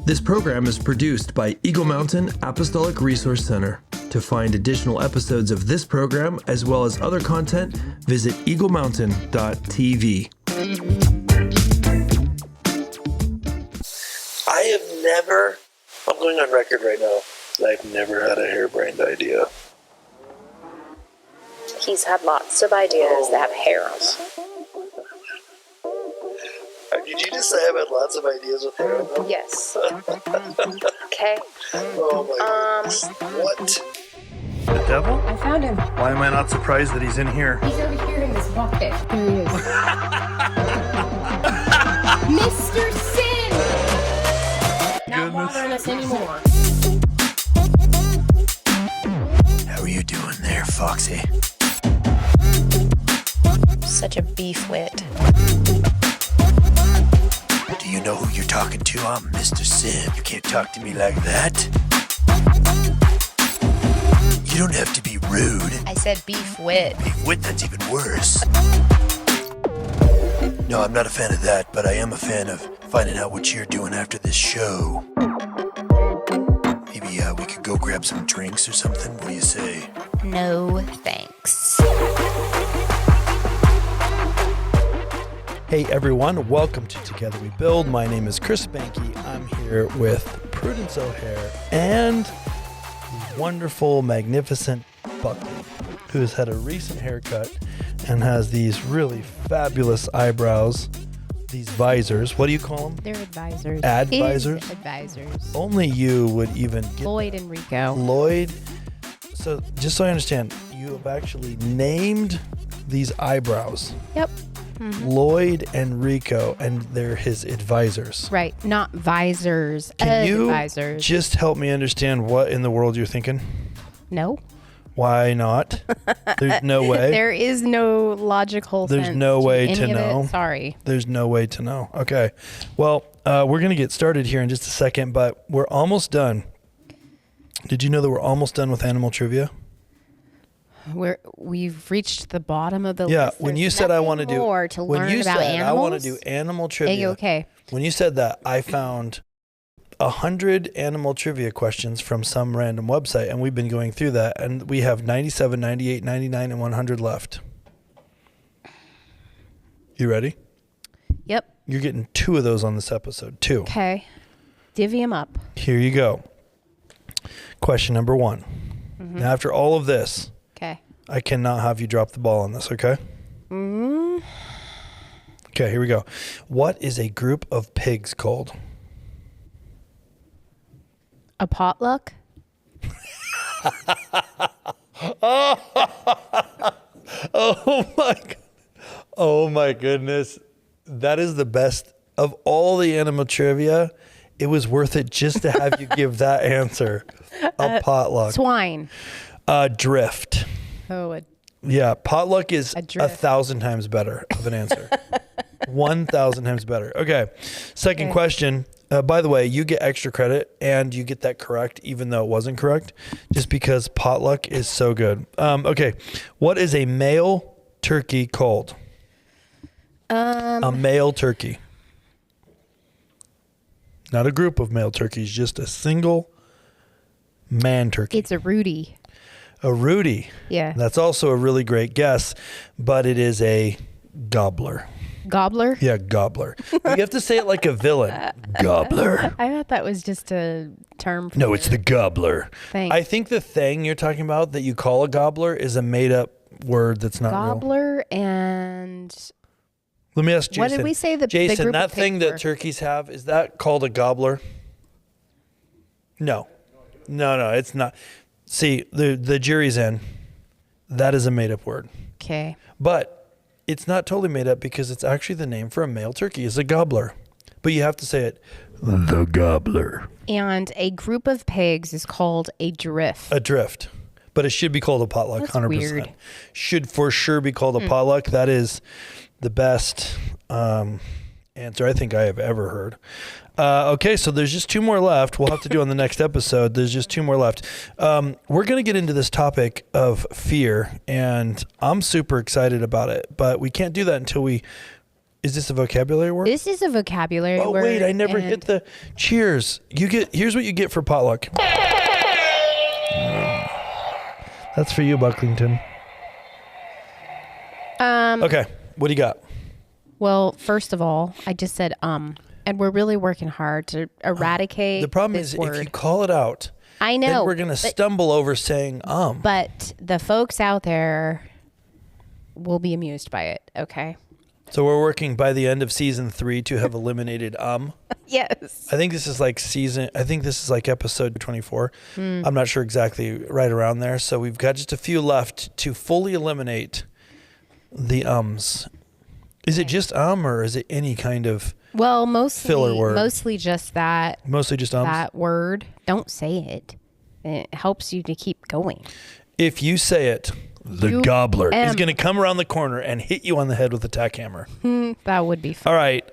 This program is produced by Eagle Mountain Apostolic Resource Center. To find additional episodes of this program, as well as other content, visit eaglemountain.tv. I'm going on record right now, I've never had a harebrained idea. He's had lots of ideas that have hair on them. Did you just say I've had lots of ideas with hair on them? Yes. Okay. Oh my goodness. What? The devil? I found him. Why am I not surprised that he's in here? He's over here in this bucket. There he is. Mr. Sin! Not bothering us anymore. How are you doing there, Foxy? Such a beef wit. Do you know who you're talking to? I'm Mr. Sin. You can't talk to me like that. You don't have to be rude. I said beef wit. Beef wit, that's even worse. No, I'm not a fan of that, but I am a fan of finding out what you're doing after this show. Maybe we could go grab some drinks or something. What do you say? No thanks. Hey everyone, welcome to Together We Build. My name is Chris Behnke. I'm here with Prudence O'Haire and the wonderful, magnificent Buckley, who has had a recent haircut and has these really fabulous eyebrows, these visors. What do you call them? They're advisors. Advisors? Advisors. Only you would even get Lloyd and Rico. Lloyd. So just so I understand, you have actually named these eyebrows. Yep. Mm-hmm. Lloyd and Rico, and they're his advisors. Right. Not visors. Can you advisors. just help me understand what in the world you're thinking? No. Why not? There's no way. There is no logical There's sense no way any to of know. it. Sorry. There's no way to know. Okay. Well, we're going to get started here in just a second, but we're almost done. Did you know that we're almost done with animal trivia? We've reached the bottom of the Yeah, list. when There's you said I want to nothing do more to when learn you about said animals, I want to do animal trivia. okay. When you said that, I found 100 animal trivia questions from some random website, and we've been going through that, and we have 97, 98, 99, and 100 left. You ready? Yep. You're getting 2 of those on this episode. 2. Okay. Divvy them up. Here you go. Question number 1. Mm-hmm. Now, after all of this, Okay. I cannot have you drop the ball on this, okay? Mm-hmm. Okay, here we go. What is a group of pigs called? A potluck? Oh my goodness. That is the best of all the animal trivia. It was worth it just to have you give that answer. A potluck. Swine. Drift. Oh, Yeah, potluck is A drift. 1,000 times better of an answer. 1,000 times better. Okay. Second question. By the way, you get extra credit and you get that correct, even though it wasn't correct, just because potluck is so good. Okay. What is a male turkey called? A male turkey. Not a group of male turkeys, just a single man turkey. it's a Rudy. A Rudy. Yeah. That's also a really great guess, but it is a gobbler. Gobbler? Yeah, gobbler. You have to say it like a villain. Gobbler. I thought that was just a term for No, it's the gobbler. Thanks. I think the thing you're talking about that you call a gobbler is a made-up word that's not real. Gobbler and Let me ask Jason. what did we say the Jason, group that of thing pigs that were? turkeys have, is that called a gobbler? No. No, it's not. See, the jury's in. That is a made-up word. Okay. But it's not totally made up because it's actually the name for a male turkey is a gobbler. But you have to say it, the gobbler. And a group of pigs is called a drift. A drift. But it should be called a potluck, That's 100%. weird. Should for sure be called a potluck. That is the best answer I think I have ever heard. Okay, so there's just 2 more left. We'll have to do on the next episode. There's just 2 more left. We're going to get into this topic of fear, and I'm super excited about it. But we can't do that until we Is this a vocabulary word? This is a vocabulary word. Oh, wait, I never and hit the cheers. Here's what you get for potluck. That's for you, Bucklington. Okay, what do you got? Well, first of all, I just said and we're really working hard to eradicate The problem this is word. if you call it out, I know. then we're going to stumble over saying But the folks out there will be amused by it, okay? So we're working by the end of season 3 to have eliminated Yes. I think this is like episode 24. I'm not sure exactly, right around there. So we've got just a few left to fully eliminate the ums. Is it just or is it any kind of Well, mostly filler word? Mostly just that. Mostly just ums? That word. Don't say it. It helps you to keep going. If you say it, the gobbler is going to come around the corner and hit you on the head with a tack hammer. That would be fun. All right.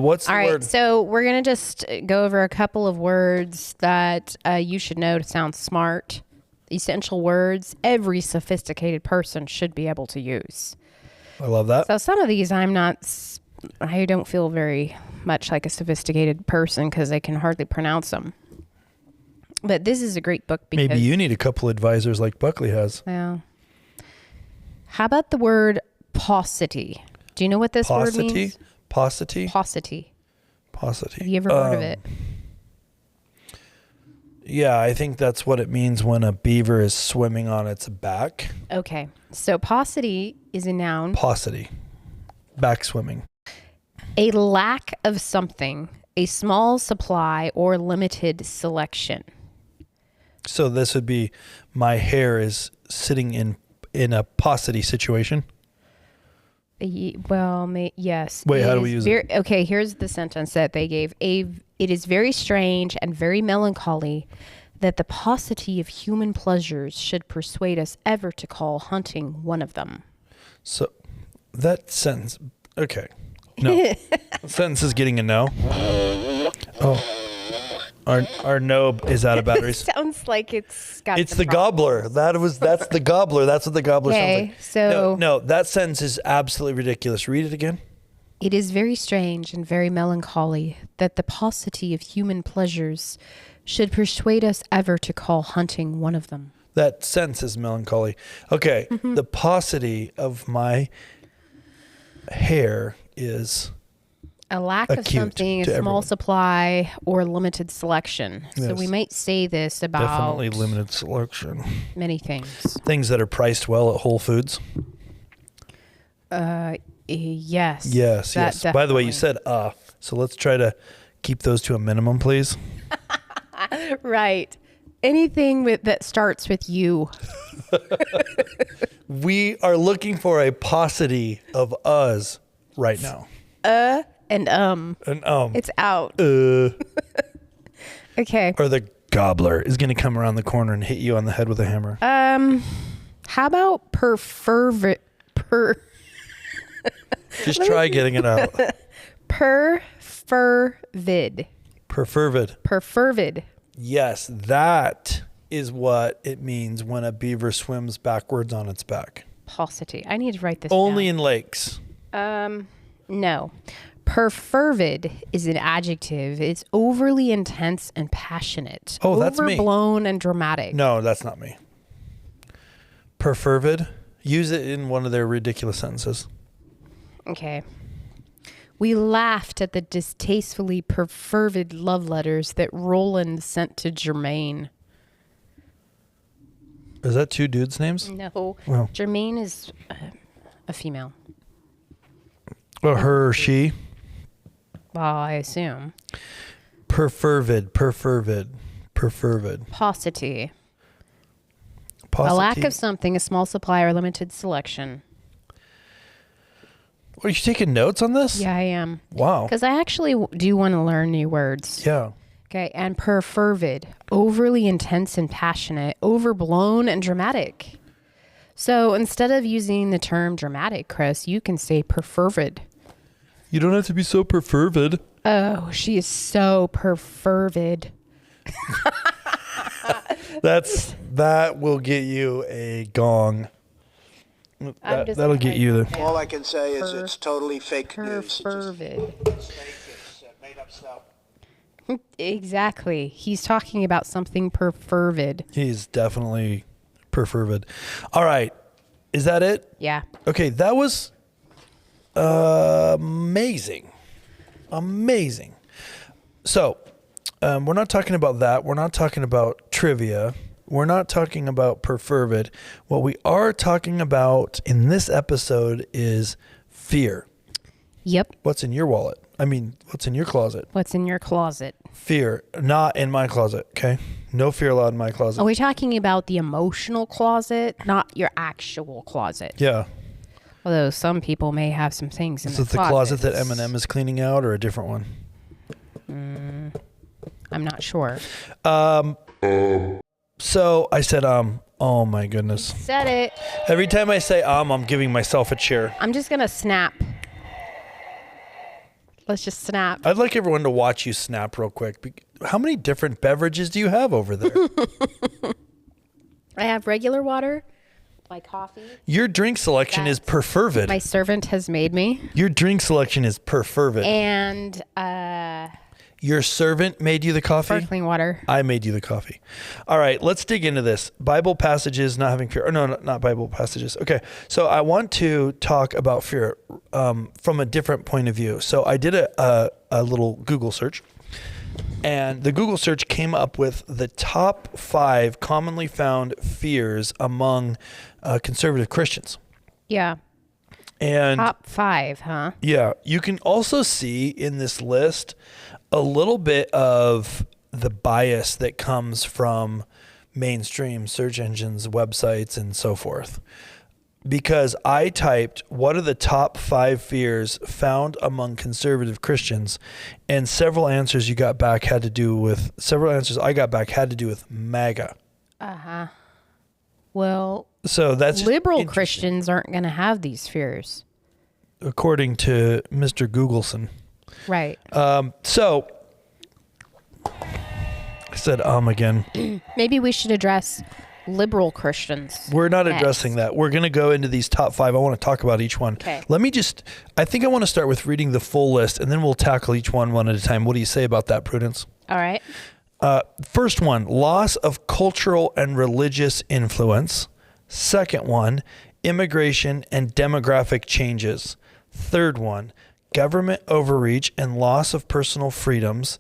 What's the All right, word? so we're going to just go over a couple of words that you should know to sound smart. Essential words every sophisticated person should be able to use. I love that. So some of these I don't feel very much like a sophisticated person because I can hardly pronounce them. But this is a great book because... Maybe you need a couple advisors like Buckley has. Yeah. How about the word paucity? Do you know what this word means? Paucity? Paucity. Paucity. Have you ever heard of it? Yeah, I think that's what it means when a beaver is swimming on its back. Okay. So paucity is a noun. Paucity. Back swimming. A lack of something, a small supply or limited selection. So this would be my hair is sitting in a paucity situation. Well, yes. Wait, how do we use it? Okay, here's the sentence that they gave. It is very strange and very melancholy that the paucity of human pleasures should persuade us ever to call hunting one of them. So that sentence, okay. No. The sentence is getting a no. Oh. Our no is out of batteries. Sounds like it's got It's some the problems. gobbler. That's the gobbler. That's what the gobbler sounds Okay, like. so No, that sentence is absolutely ridiculous. Read it again. it is very strange and very melancholy that the paucity of human pleasures should persuade us ever to call hunting one of them. That sentence is melancholy. Okay, the paucity of my hair is A lack of acute something, a to small everyone. supply, or limited selection. So Yes. we might say this about definitely limited selection. many things. Things that are priced well at Whole Foods. Yes. Yes, that yes. By the way, you definitely. said so let's try to keep those to a minimum, please. Right. Anything that starts with you. We are looking for a paucity of us right now. And And it's out. or Okay. the gobbler is going to come around the corner and hit you on the head with a hammer. How about Just try getting it out. perfervid? Perfervid. Yes, that is what it means when a beaver swims backwards on its back. Paucity. I need to write this Only down. in lakes. No. Perfervid is an adjective. It's overly intense and passionate. Oh, that's me. Overblown and dramatic. No, that's not me. Perfervid. Use it in one of their ridiculous sentences. Okay. We laughed at the distastefully perfervid love letters that Roland sent to Germaine. Is that two dudes' names? No. Well. Germaine is a female. Or her or she? Well, I assume. Perfervid. Paucity. Paucity. A lack of something, a small supply or limited selection. Are you taking notes on this? Yeah, I am. Wow. Because I actually do want to learn new words. Yeah. Okay, and perfervid, overly intense and passionate, overblown and dramatic. So instead of using the term dramatic, Chris, you can say perfervid. You don't have to be so perfervid. Oh, she is so perfervid. That will get you a gong. That'll get you there. All I can say is it's totally fake news. Perfervid. It's made up stuff. Exactly. He's talking about something perfervid. He's definitely perfervid. All right. Is that it? Yeah. Okay, that was amazing. Amazing. So, we're not talking about that. We're not talking about trivia. We're not talking about perfervid. What we are talking about in this episode is fear. Yep. What's in your wallet? I mean, what's in your closet? What's in your closet? Fear. Not in my closet, okay? No fear allowed in my closet. Are we talking about the emotional closet, not your actual closet? Yeah. Although some people may have some things in Is their it the closet that Eminem is cleaning out or a different one? I'm not sure. So I said, oh my goodness. Said it. Every time I say I'm giving myself a cheer. I'm just going to snap. Let's just snap. I'd like everyone to watch you snap real quick. How many different beverages do you have over there? I have regular water, my coffee. Your drink selection is perfervid. My servant has made me. Your drink selection is perfervid. And Your servant made you the coffee? sparkling water. I made you the coffee. All right, let's dig into this. Bible passages, not having fear. No, not Bible passages. Okay, so I want to talk about fear from a different point of view. So I did a little Google search, and the Google search came up with the top 5 commonly found fears among conservative Christians. Yeah. And Top 5, huh? yeah, you can also see in this list a little bit of the bias that comes from mainstream search engines, websites, and so forth. Because I typed, what are the top 5 fears found among conservative Christians? And several answers I got back had to do with MAGA. Uh-huh. Well, So that's liberal interesting, Christians aren't going to have these fears. according to Mr. Googleson. Right. So I said again. Maybe we should address liberal Christians. We're not next. addressing that. We're going to go into these top 5. I want to talk about each one. Okay. I think I want to start with reading the full list, and then we'll tackle each one at a time. What do you say about that, Prudence? All right. First one, loss of cultural and religious influence. Second one, immigration and demographic changes. Third one, government overreach and loss of personal freedoms.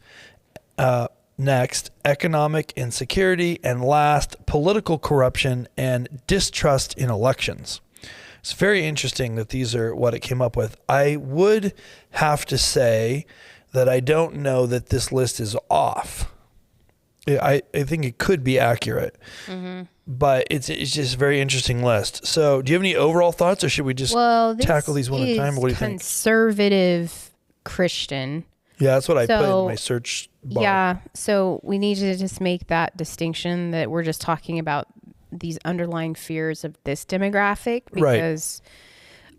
Next, economic insecurity. And last, political corruption and distrust in elections. It's very interesting that these are what it came up with. I would have to say that I don't know that this list is off. I think it could be accurate, but it's just a very interesting list. So do you have any overall thoughts, or should we just tackle these one at a time? What do you think? Conservative Christian. Yeah, that's what I put in So, my search bar. Yeah. So we need to just make that distinction that we're just talking about these underlying fears of this demographic because,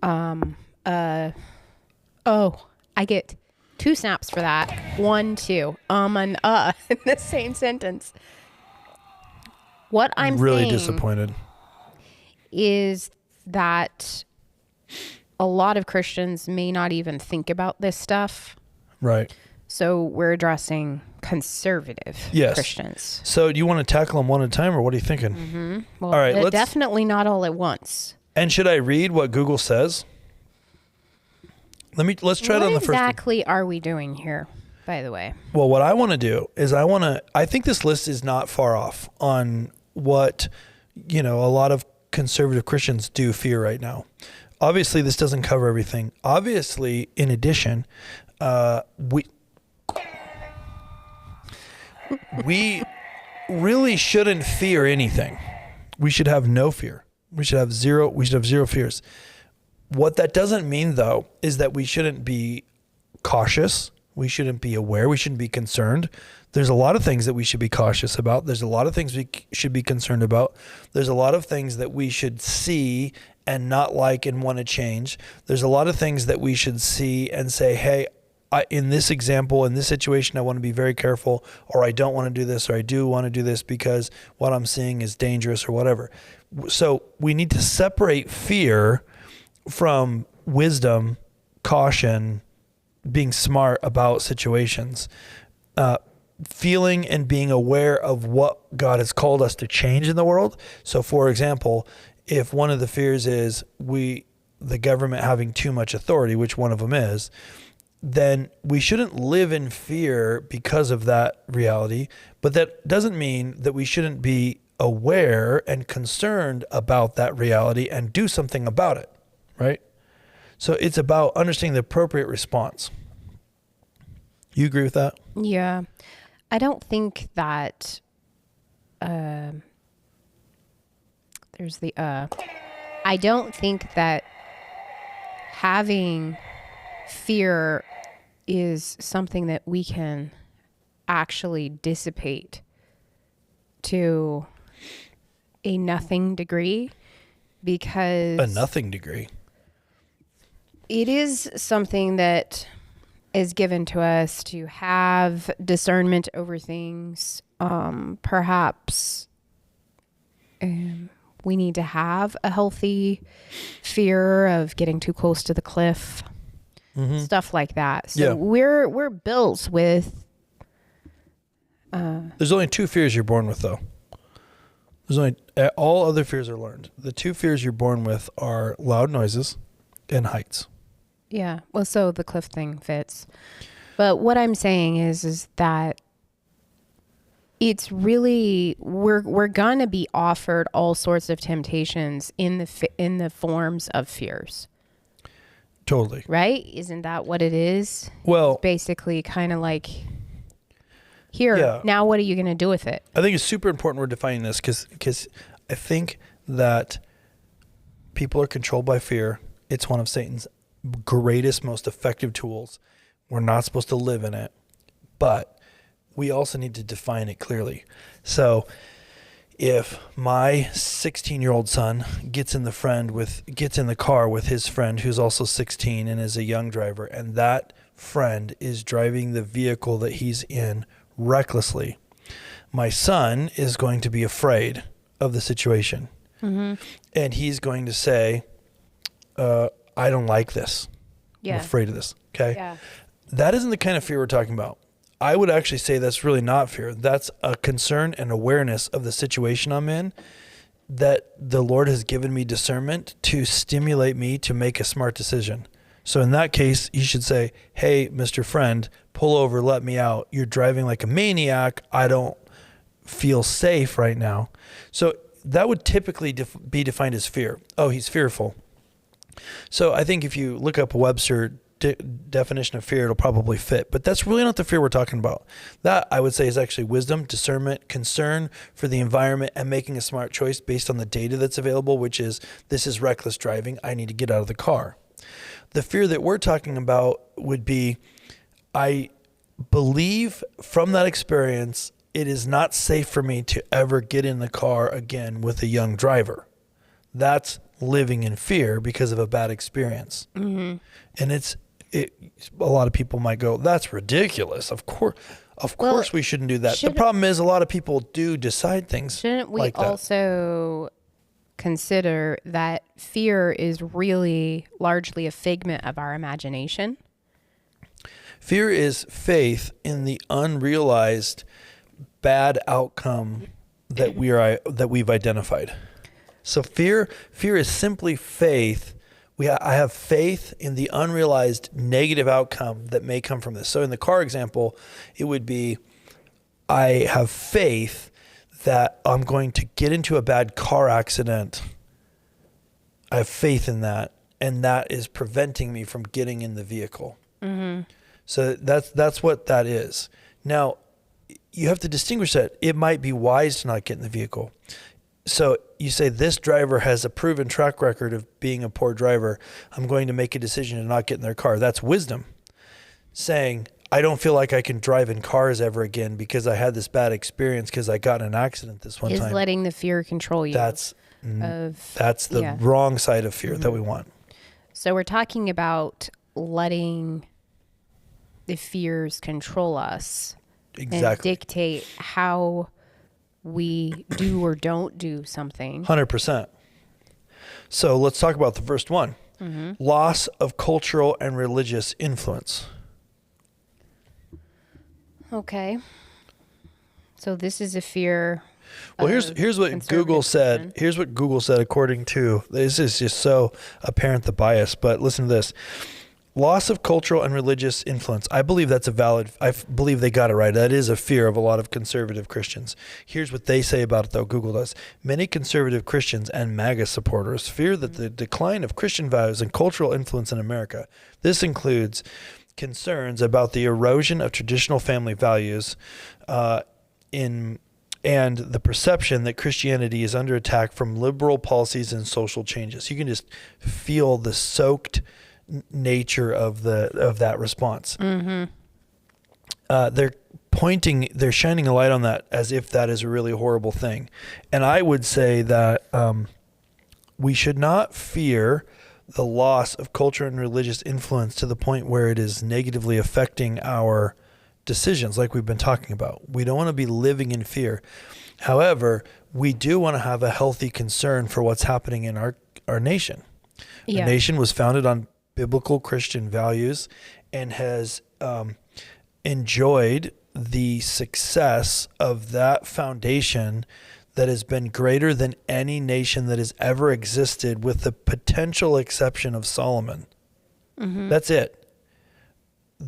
I get 2 snaps for that. 1, 2. And in the same sentence. What I'm really saying disappointed. is that a lot of Christians may not even think about this stuff. Right. So we're addressing conservative Yes. Christians. So do you want to tackle them one at a time, or what are you thinking? Well, All right, let's- definitely not all at once. And should I read what Google says? Let's try it on the What first one. exactly are we doing here, by the way? Well, what I want to do is I think this list is not far off on what, a lot of conservative Christians do fear right now. Obviously, this doesn't cover everything. Obviously, in addition, we really shouldn't fear anything. We should have no fear. We should have zero fears. What that doesn't mean, though, is that we shouldn't be cautious. We shouldn't be aware. We shouldn't be concerned. There's a lot of things that we should be cautious about. There's a lot of things we should be concerned about. There's a lot of things that we should see and not like and want to change. There's a lot of things that we should see and say, hey, in this example, in this situation, I want to be very careful, or I don't want to do this, or I do want to do this because what I'm seeing is dangerous or whatever. So we need to separate fear from wisdom, caution, being smart about situations, feeling and being aware of what God has called us to change in the world. So for example, if one of the fears is the government having too much authority, which one of them is, then we shouldn't live in fear because of that reality. But that doesn't mean that we shouldn't be aware and concerned about that reality and do something about it, right? So it's about understanding the appropriate response. You agree with that? Yeah. I don't think that I don't think that having fear is something that we can actually dissipate to a nothing degree, because A nothing degree. it is something that is given to us to have discernment over things. Perhaps we need to have a healthy fear of getting too close to the cliff, stuff like that. So Yeah. we're built with. There's only two fears you're born with, though. All other fears are learned. The two fears you're born with are loud noises and heights. Yeah. Well, so the cliff thing fits. But what I'm saying is that it's really, we're going to be offered all sorts of temptations in the forms of fears. Totally. Right? Isn't that what it is? Well, Basically kind of like, here, Yeah. now what are you going to do with it? I think it's super important we're defining this because I think that people are controlled by fear. It's one of Satan's greatest, most effective tools. We're not supposed to live in it, but we also need to define it clearly. So if my 16-year-old son gets in the car with his friend who's also 16 and is a young driver, and that friend is driving the vehicle that he's in recklessly, my son is going to be afraid of the situation. And he's going to say, I don't like this. Yeah. I'm afraid of this. Okay. Yeah. That isn't the kind of fear we're talking about. I would actually say that's really not fear. That's a concern and awareness of the situation I'm in, that the Lord has given me discernment to stimulate me to make a smart decision. So in that case, you should say, hey, Mr. Friend, pull over, let me out. You're driving like a maniac. I don't feel safe right now. So that would typically be defined as fear. Oh, he's fearful. So I think if you look up a Webster definition of fear, it'll probably fit. But that's really not the fear we're talking about. That, I would say, is actually wisdom, discernment, concern for the environment, and making a smart choice based on the data that's available, which is, this is reckless driving. I need to get out of the car. The fear that we're talking about would be, I believe from that experience, it is not safe for me to ever get in the car again with a young driver. That's living in fear because of a bad experience. And a lot of people might go, that's ridiculous. Of course we shouldn't do that. The problem is a lot of people do decide things Shouldn't we like that. also consider that fear is really largely a figment of our imagination? Fear is faith in the unrealized bad outcome that we've identified. So fear is simply faith. I have faith in the unrealized negative outcome that may come from this. So in the car example, it would be, I have faith that I'm going to get into a bad car accident. I have faith in that, and that is preventing me from getting in the vehicle. So that's what that is. Now, you have to distinguish that. It might be wise to not get in the vehicle. So you say, this driver has a proven track record of being a poor driver. I'm going to make a decision to not get in their car. That's wisdom. Saying, I don't feel like I can drive in cars ever again because I had this bad experience because I got in an accident this one time. Is letting the fear control you. That's the wrong side of fear that we want. So we're talking about letting the fears control us and Exactly. dictate how we do or don't do something. 100%. So let's talk about the first one. Loss of cultural and religious influence. Okay. So this is a fear. Well, here's what Google said. conservatism. Here's what Google said according to, this is just so apparent, the bias, but listen to this. Loss of cultural and religious influence. I believe that's I believe they got it right. That is a fear of a lot of conservative Christians. Here's what they say about it, though. Google does. Many conservative Christians and MAGA supporters fear that the decline of Christian values and cultural influence in America. This includes concerns about the erosion of traditional family values and the perception that Christianity is under attack from liberal policies and social changes. You can just feel the soaked nature of that response. They're shining a light on that as if that is a really horrible thing. And I would say that we should not fear the loss of culture and religious influence to the point where it is negatively affecting our decisions, like we've been talking about. We don't want to be living in fear. However, we do want to have a healthy concern for what's happening in our nation. Yeah. The nation was founded on biblical Christian values and has enjoyed the success of that foundation that has been greater than any nation that has ever existed, with the potential exception of Solomon. That's it.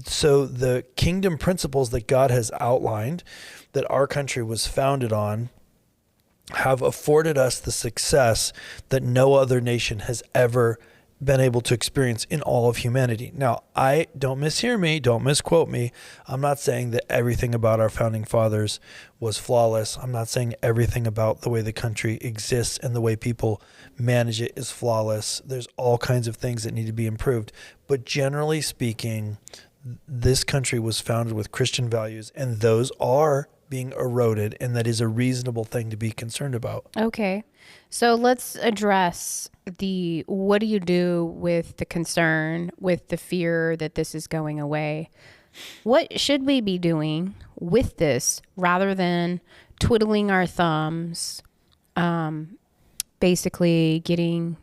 So the kingdom principles that God has outlined, that our country was founded on, have afforded us the success that no other nation has ever been able to experience in all of humanity. Now, I don't mishear me, don't misquote me. I'm not saying that everything about our founding fathers was flawless. I'm not saying everything about the way the country exists and the way people manage it is flawless. There's all kinds of things that need to be improved. But generally speaking, this country was founded with Christian values, and those are being eroded, and that is a reasonable thing to be concerned about. Okay. So let's address what do you do with the concern, with the fear that this is going away? What should we be doing with this rather than twiddling our thumbs, basically getting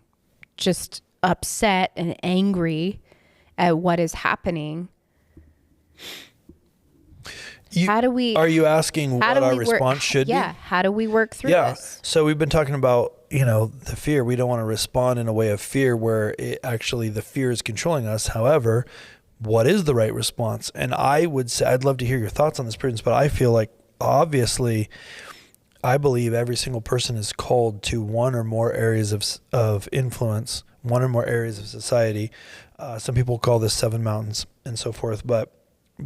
just upset and angry at what is happening? Are you asking what our response should be? Yeah. How do we work through this? So we've been talking about, the fear. We don't want to respond in a way of fear where the fear is controlling us. However, what is the right response? And I would say, I'd love to hear your thoughts on this, Prudence, but I feel like obviously I believe every single person is called to one or more areas of influence, one or more areas of society. Some people call this 7 mountains and so forth, but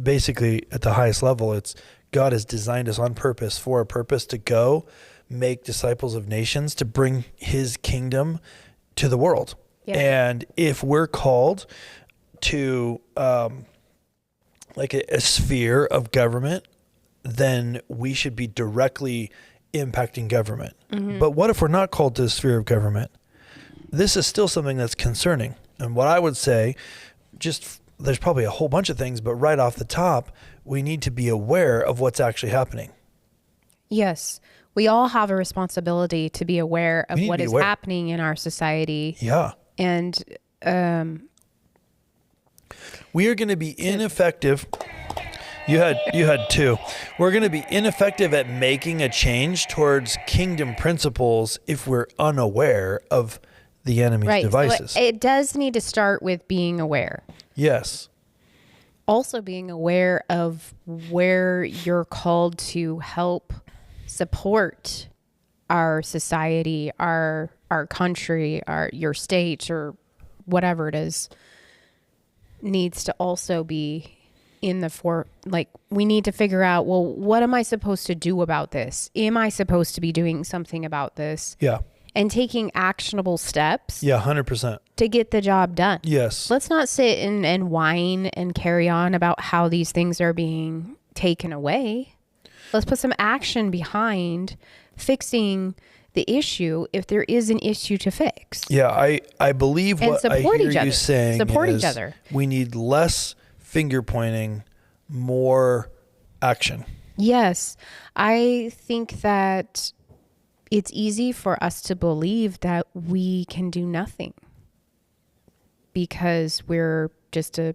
basically at the highest level, it's God has designed us on purpose for a purpose to go make disciples of nations, to bring his kingdom to the world. Yeah. And if we're called to like a sphere of government, then we should be directly impacting government. But what if we're not called to the sphere of government? This is still something that's concerning. And what I would say, there's probably a whole bunch of things, but right off the top, we need to be aware of what's actually happening. Yes. We all have a responsibility to be aware of what is happening in our society. Yeah. And we are going to be ineffective. You had 2. We're going to be ineffective at making a change towards kingdom principles if we're unaware of the enemy's devices. So it does need to start with being aware. Yes. Also being aware of where you're called to help support our society, our country, your state, or whatever it is, needs to also be in the we need to figure out, well, what am I supposed to do about this? Am I supposed to be doing something about this? Yeah. And taking actionable steps. Yeah, 100%. To get the job done. Yes. Let's not sit and whine and carry on about how these things are being taken away. Let's put some action behind fixing the issue if there is an issue to fix. Yeah, I believe and what I hear you saying support is each other. we need less finger pointing, more action. Yes. I think that it's easy for us to believe that we can do nothing because we're just a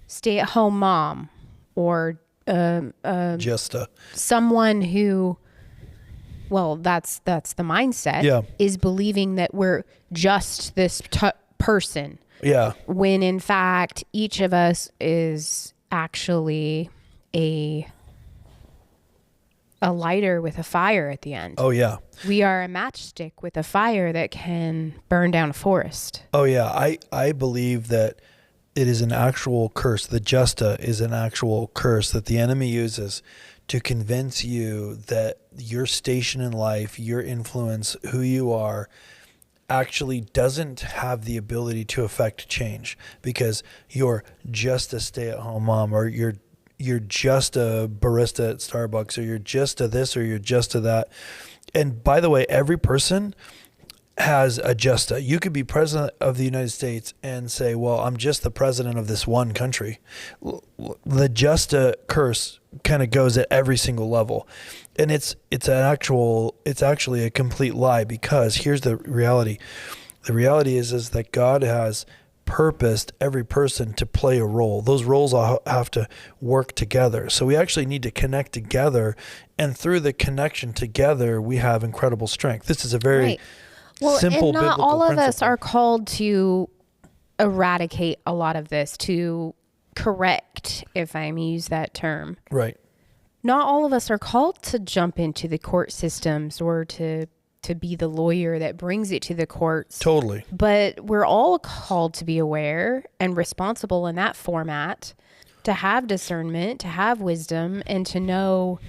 stay-at-home mom or someone who, well, that's the mindset, Yeah. is believing that we're just this person. Yeah. When in fact, each of us is actually a lighter with a fire at the end. Oh, yeah. We are a matchstick with a fire that can burn down a forest. Oh, yeah. I believe that it is an actual curse. The justa is an actual curse that the enemy uses to convince you that your station in life, your influence, who you are, actually doesn't have the ability to affect change because you're just a stay-at-home mom, or you're just a barista at Starbucks, or you're just a this, or you're just a that. And by the way, every person has a justa. You could be president of the United States and say, well, I'm just the president of this one country. The justa curse kind of goes at every single level. And it's actually a complete lie, because here's the reality. The reality is that God has purposed every person to play a role. Those roles all have to work together. So we actually need to connect together, and through the connection together, we have incredible strength. This is a very simple, and not biblical all of principle. us are called to eradicate a lot of this, to correct, if I may use that term. Right. Not all of us are called to jump into the court systems or to be the lawyer that brings it to the courts. Totally. But we're all called to be aware and responsible in that format, to have discernment, to have wisdom, and to know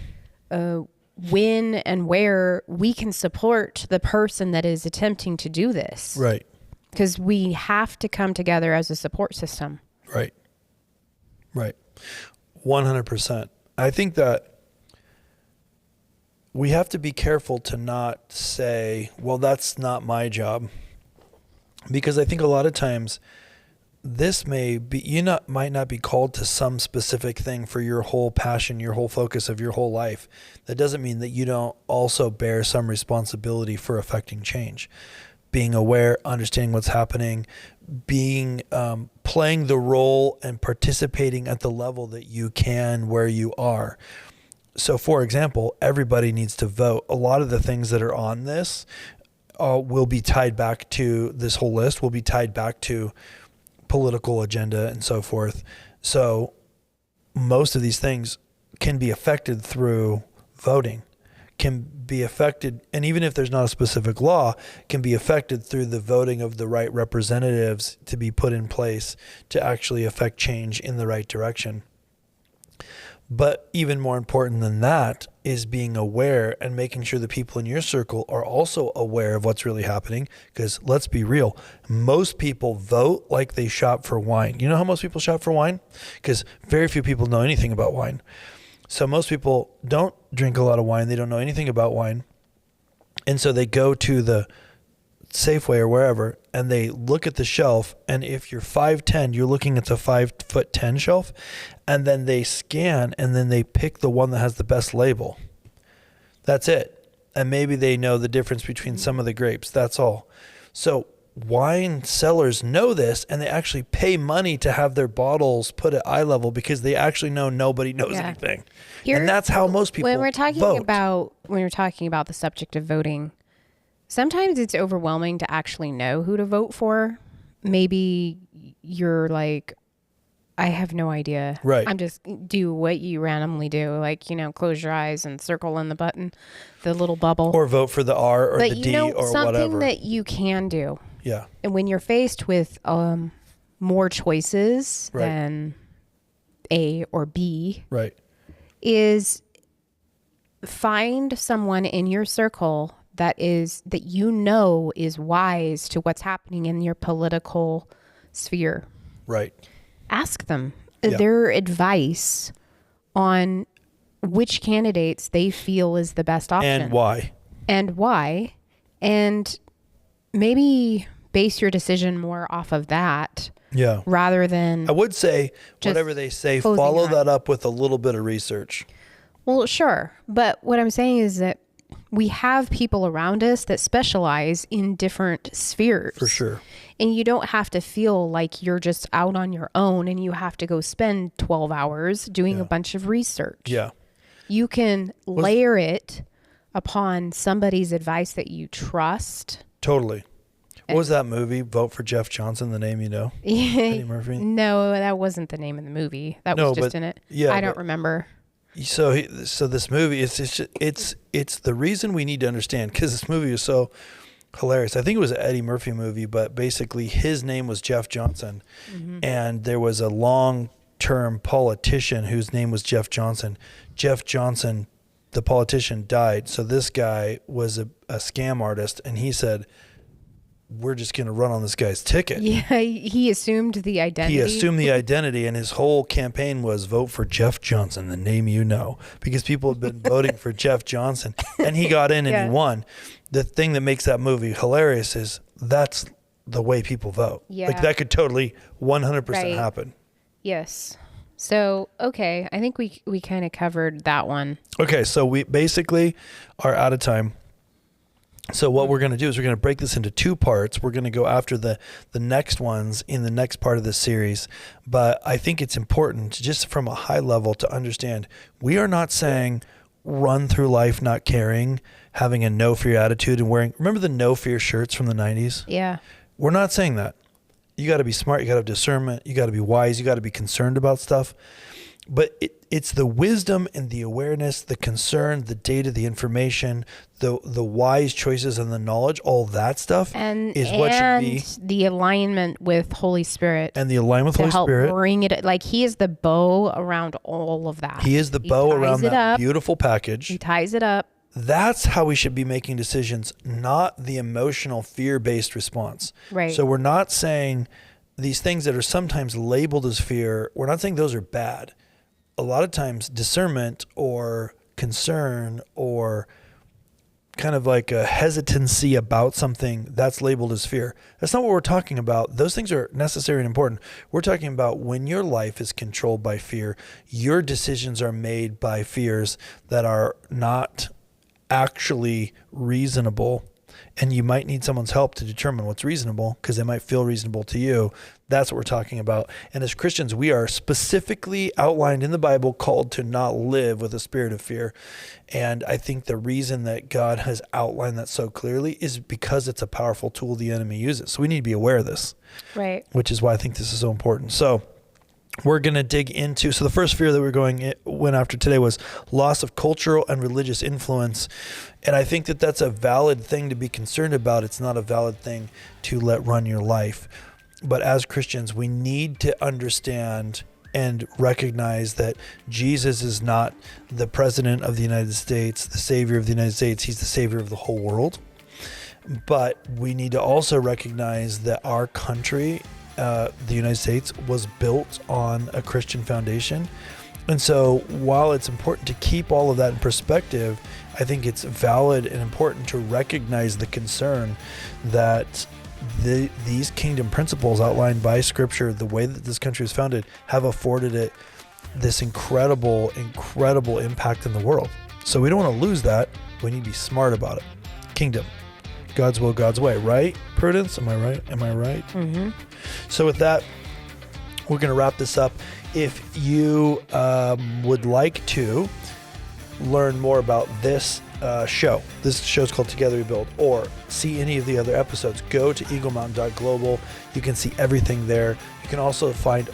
when and where we can support the person that is attempting to do this. Right. Because we have to come together as a support system. Right. Right. 100%. I think that we have to be careful to not say, well, that's not my job. Because I think a lot of times this may be, might not be called to some specific thing for your whole passion, your whole focus of your whole life. That doesn't mean that you don't also bear some responsibility for affecting change. Being aware, understanding what's happening, being playing the role and participating at the level that you can where you are. So, for example, everybody needs to vote. A lot of the things that are on this will be tied back to this whole list, will be tied back to political agenda and so forth. So most of these things can be affected through voting, can be affected, and even if there's not a specific law, can be affected through the voting of the right representatives to be put in place to actually affect change in the right direction. But even more important than that is being aware and making sure the people in your circle are also aware of what's really happening. Because let's be real, most people vote like they shop for wine. You know how most people shop for wine? Because very few people know anything about wine. So most people don't drink a lot of wine. They don't know anything about wine. And so they go to the Safeway or wherever, and they look at the shelf, and if you're 5'10", you're looking at the 5'10" shelf, and then they scan, and then they pick the one that has the best label. That's it. And maybe they know the difference between some of the grapes. That's all. So wine sellers know this, and they actually pay money to have their bottles put at eye level because they actually know nobody knows anything. And that's how most people when we're talking vote. when we're talking about the subject of voting, sometimes it's overwhelming to actually know who to vote for. Maybe you're like, I have no idea. Right. I'm just do what you randomly do. Like, close your eyes and circle in the button, the little bubble. Or vote for the R or but the D or something whatever. that you can do. Yeah. And when you're faced with more choices than A or B, Right. is find someone in your circle that is wise to what's happening in your political sphere. Right. Ask them their advice on which candidates they feel is the best option. And why. And maybe base your decision more off of that Yeah. rather than I would say Just whatever they say, posing follow on. that up with a little bit of research. Well, sure. But what I'm saying is that we have people around us that specialize in different spheres. For sure. And you don't have to feel like you're just out on your own and you have to go spend 12 hours doing a bunch of research. Yeah. You can layer it upon somebody's advice that you trust. Totally. What was that movie? Vote for Jeff Johnson, the name you know? Eddie Murphy? No, that wasn't the name of the movie. That No, was just but- in it. yeah, I don't but- remember. So this movie, it's the reason we need to understand, because this movie is so hilarious. I think it was an Eddie Murphy movie, but basically his name was Jeff Johnson, and there was a long-term politician whose name was Jeff Johnson. Jeff Johnson, the politician, died. So this guy was a scam artist, and he said, we're just going to run on this guy's ticket. Yeah, he assumed the identity. He assumed the identity, and his whole campaign was vote for Jeff Johnson, the name you know, because people had been voting for Jeff Johnson, and he got in and Yeah. he won. The thing that makes that movie hilarious is that's the way people vote. Yeah. Like that could totally 100% Right. happen. Yes. So, okay, I think we kind of covered that one. Okay, so we basically are out of time. So what we're going to do is we're going to break this into two parts. We're going to go after the next ones in the next part of the series. But I think it's important, just from a high level, to understand we are not saying run through life not caring, having a no fear attitude and wearing, remember the no fear shirts from the 90s? Yeah. We're not saying that. You got to be smart. You got to have discernment. You got to be wise. You got to be concerned about stuff. But it's the wisdom and the awareness, the concern, the data, the information, the wise choices and the knowledge, all that stuff is what should be. The alignment with Holy Spirit. And the alignment with to Holy help Spirit. bring it, like he is the bow around all of that. He is the bow ties around it that up. beautiful package. He ties it up. That's how we should be making decisions, not the emotional fear-based response. Right. So we're not saying these things that are sometimes labeled as fear, we're not saying those are bad. A lot of times discernment or concern or kind of like a hesitancy about something, that's labeled as fear. That's not what we're talking about. Those things are necessary and important. We're talking about when your life is controlled by fear, your decisions are made by fears that are not actually reasonable, and you might need someone's help to determine what's reasonable because they might feel reasonable to you. That's what we're talking about. And as Christians, we are specifically outlined in the Bible called to not live with a spirit of fear. And I think the reason that God has outlined that so clearly is because it's a powerful tool the enemy uses. So we need to be aware of this, Right. which is why I think this is so important. So we're going to dig into, so the first fear that went after today was loss of cultural and religious influence. And I think that that's a valid thing to be concerned about. It's not a valid thing to let run your life. But as Christians, we need to understand and recognize that Jesus is not the president of the United States, the savior of the United States. He's the savior of the whole world. But we need to also recognize that our country, the United States, was built on a Christian foundation. And so while it's important to keep all of that in perspective, I think it's valid and important to recognize the concern that these kingdom principles outlined by Scripture, the way that this country is founded, have afforded it this incredible impact in the world. So we don't want to lose that. We need to be smart about it. Kingdom, God's will, God's way, right? Prudence, am I right? Mm-hmm. So with that, we're going to wrap this up. If you would like to learn more about this show is called Together We Build, or see any of the other episodes, go to eaglemountain.global. You can see everything there. You can also find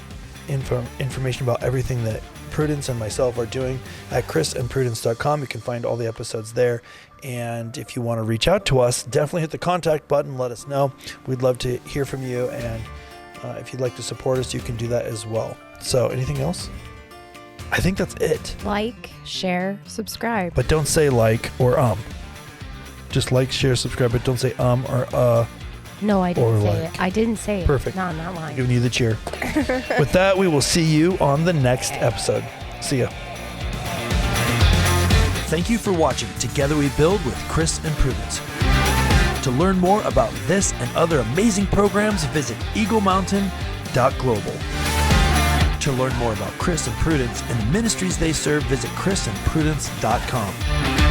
information about everything that Prudence and myself are doing at chrisandprudence.com. You can find all the episodes there. And if you want to reach out to us, definitely hit the contact button. Let us know. We'd love to hear from you. And if you'd like to support us, you can do that as well. So anything else? I think that's it. Like, share, subscribe. But don't say like or Just like, share, subscribe, but don't say or No, I didn't or say like. it. I didn't say it. Perfect. No, I'm not lying. Giving you the cheer. With that, we will see you on the next episode. See ya. Thank you for watching Together We Build with Chris and Prudence. To learn more about this and other amazing programs, visit eaglemountain.global. Global. To learn more about Chris and Prudence and the ministries they serve, visit chrisandprudence.com.